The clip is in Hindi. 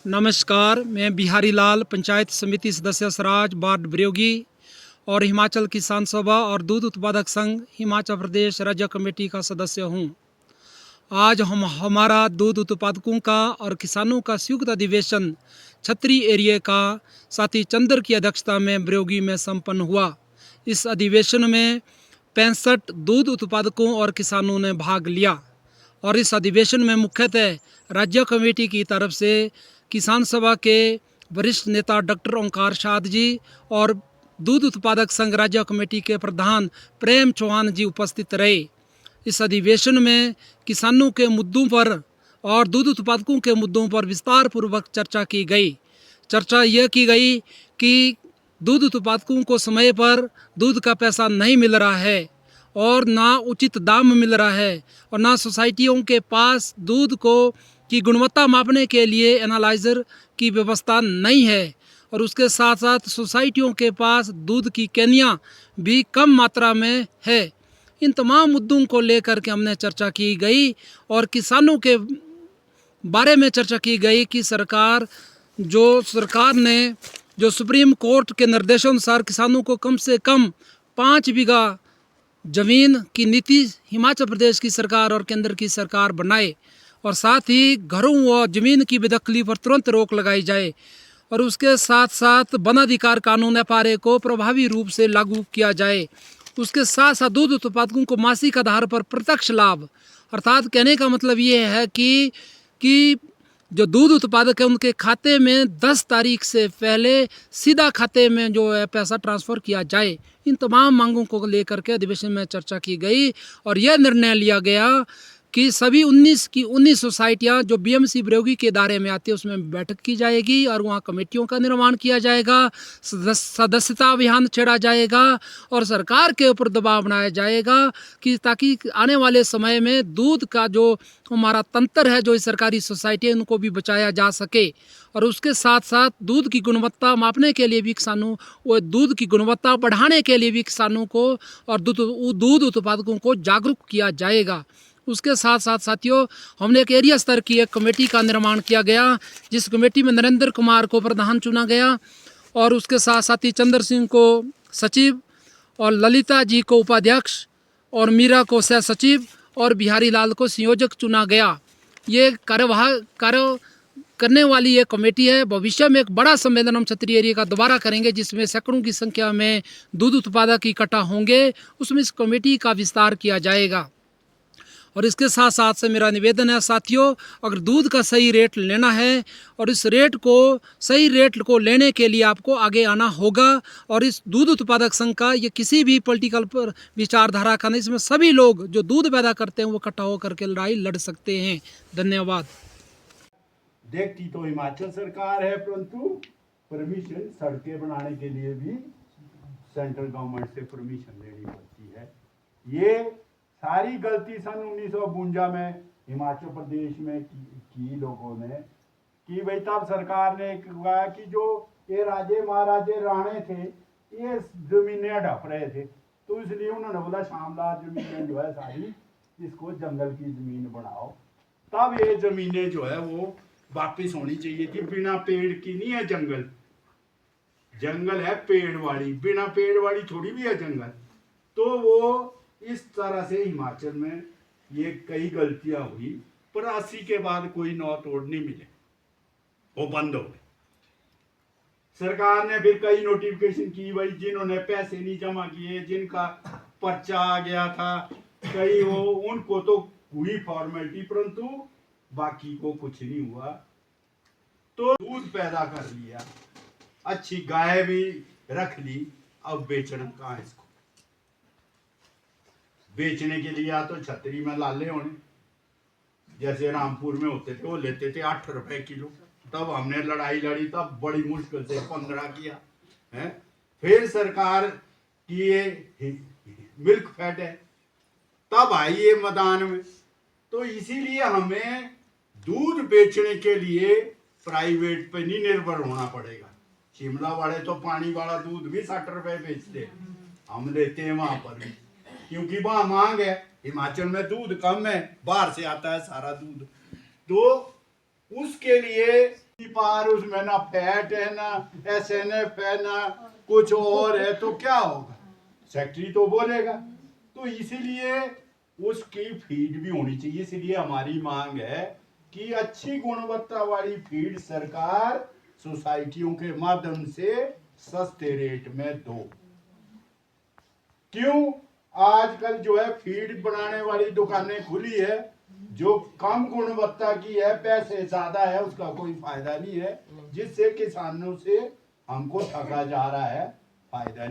नमस्कार, मैं बिहारी लाल, पंचायत समिति सदस्य सराज वार्ड ब्रयोगी और हिमाचल किसान सभा और दूध उत्पादक संघ हिमाचल प्रदेश राज्य कमेटी का सदस्य हूं। आज हमारा दूध उत्पादकों का और किसानों का संयुक्त अधिवेशन छतरी एरिया का साथी चंद्र की अध्यक्षता में ब्रयोगी में संपन्न हुआ। इस अधिवेशन में 65 दूध उत्पादकों और किसानों ने भाग लिया और इस अधिवेशन में मुख्यतः राज्य कमेटी की तरफ से किसान सभा के वरिष्ठ नेता डॉक्टर ओंकार शाद जी और दूध उत्पादक संघ राज्य कमेटी के प्रधान प्रेम चौहान जी उपस्थित रहे। इस अधिवेशन में किसानों के मुद्दों पर और दूध उत्पादकों के मुद्दों पर विस्तार पूर्वक चर्चा की गई। चर्चा यह की गई कि दूध उत्पादकों को समय पर दूध का पैसा नहीं मिल रहा है और ना उचित दाम मिल रहा है और ना सोसाइटियों के पास दूध को की गुणवत्ता मापने के लिए एनालाइज़र की व्यवस्था नहीं है और उसके साथ साथ सोसाइटियों के पास दूध की कैनियाँ भी कम मात्रा में है। इन तमाम मुद्दों को लेकर के हमने चर्चा की गई और किसानों के बारे में चर्चा की गई कि सरकार ने जो सुप्रीम कोर्ट के निर्देशानुसार किसानों को कम से कम 5 बीघा ज़मीन की नीति हिमाचल प्रदेश की सरकार और केंद्र की सरकार बनाए और साथ ही घरों व ज़मीन की बेदखली पर तुरंत रोक लगाई जाए और उसके साथ साथ वन अधिकार कानून एफआरए को प्रभावी रूप से लागू किया जाए। उसके साथ साथ दूध उत्पादकों को मासिक आधार पर प्रत्यक्ष लाभ, अर्थात कहने का मतलब ये है कि जो दूध उत्पादक है उनके खाते में 10 तारीख से पहले सीधा खाते में जो है पैसा ट्रांसफ़र किया जाए। इन तमाम मांगों को लेकर के अधिवेशन में चर्चा की गई और यह निर्णय लिया गया कि सभी 19 सोसाइटियां जो बीएमसी ब्रयोगी के दायरे में आती है उसमें बैठक की जाएगी और वहां कमेटियों का निर्माण किया जाएगा, सदस्यता अभियान छेड़ा जाएगा और सरकार के ऊपर दबाव बनाया जाएगा कि ताकि आने वाले समय में दूध का जो हमारा तंत्र है, जो सरकारी सोसाइटी है, उनको भी बचाया जा सके और उसके साथ साथ दूध की गुणवत्ता मापने के लिए भी किसानों व दूध की गुणवत्ता बढ़ाने के लिए भी किसानों को और दूध उत्पादकों को जागरूक किया जाएगा। उसके साथ साथ साथियों, हमने एक एरिया स्तर की एक कमेटी का निर्माण किया गया जिस कमेटी में नरेंद्र कुमार को प्रधान चुना गया और उसके साथ साथी चंद्र सिंह को सचिव और ललिता जी को उपाध्यक्ष और मीरा को सह सचिव और बिहारी लाल को संयोजक चुना गया। ये कार्य करने वाली ये कमेटी है। भविष्य में एक बड़ा सम्मेलन हम छतरी एरिया का दोबारा करेंगे जिसमें सैकड़ों की संख्या में दूध उत्पादक इकट्ठा होंगे, उसमें इस कमेटी का विस्तार किया जाएगा। और इसके साथ साथ से मेरा निवेदन है साथियों, अगर दूध का सही रेट लेना है और इस सही रेट को लेने के लिए आपको आगे आना होगा और इस दूध उत्पादक संघ का ये किसी भी पॉलिटिकल पर विचारधारा का नहीं, इसमें सभी लोग जो दूध पैदा करते हैं वो इकट्ठा होकर के लड़ाई लड़ सकते हैं। धन्यवाद। देखती तो हिमाचल सरकार है, परंतु परमिशन सड़कें बनाने के लिए भी सेंट्रल गवर्नमेंट से परमिशन लेनी पड़ती है। ये सारी गलती सन 1952 में हिमाचल प्रदेश में की लोगों ने कि भाई तब सरकार ने कहा कि जो ये राजे महाराजे राणे थे ये जमीनें हड़प रहे थे, तो इसलिए उन्होंने बोला शामलार जमीनें जो है सारी इसको जंगल की ज़मीन बनाओ। तब ये ज़मीनें जो है वो वापस होनी चाहिए कि बिना पेड़ की नहीं है जंगल, जंगल है पेड़ वाली, बिना पेड़ वाली थोड़ी भी है जंगल। तो वो इस तरह से हिमाचल में ये कई गलतियां हुई, पर 80 के बाद कोई नौ तोड़ नहीं मिले, वो बंद हो गए। सरकार ने फिर कई नोटिफिकेशन की, भाई जिन्होंने पैसे नहीं जमा किए, जिनका पर्चा आ गया था कई, वो उनको तो हुई फॉर्मेलिटी, परंतु बाकी को कुछ नहीं हुआ। तो दूध पैदा कर लिया, अच्छी गाय भी रख ली, अब बेचना कहाँ इसको? बेचने के लिए या तो छतरी में लाले होने, जैसे रामपुर में होते थे, वो लेते थे 8 रुपए किलो। तब हमने लड़ाई लड़ी, तब बड़ी मुश्किल से 15 किया है। फिर सरकार की ये मिल्क फैट है, तब आई ये मैदान में। तो इसीलिए हमें दूध बेचने के लिए प्राइवेट पे नहीं निर्भर होना पड़ेगा। शिमला वाले तो पानी वाला दूध भी 60 रुपए बेचते हैं, हम लेते हैं वहां पर भी, क्योंकि वहां मांग है। हिमाचल में दूध कम है, बाहर से आता है सारा दूध, तो उसके लिए पार उसमें ना फैट है, ना SNF है, ना कुछ और है, तो क्या होगा? सेक्रेटरी तो बोलेगा। तो इसीलिए उसकी फीड भी होनी चाहिए। इसलिए हमारी मांग है कि अच्छी गुणवत्ता वाली फीड सरकार सोसाइटियों के माध्यम से सस्ते रेट में दो। क्यों? आजकल जो है फीड बनाने वाली दुकानें खुली है, जो कम गुणवत्ता की है, पैसे ज्यादा है, उसका कोई फायदा नहीं है, जिससे किसानों से हमको ठगा जा रहा है, फायदा नहीं।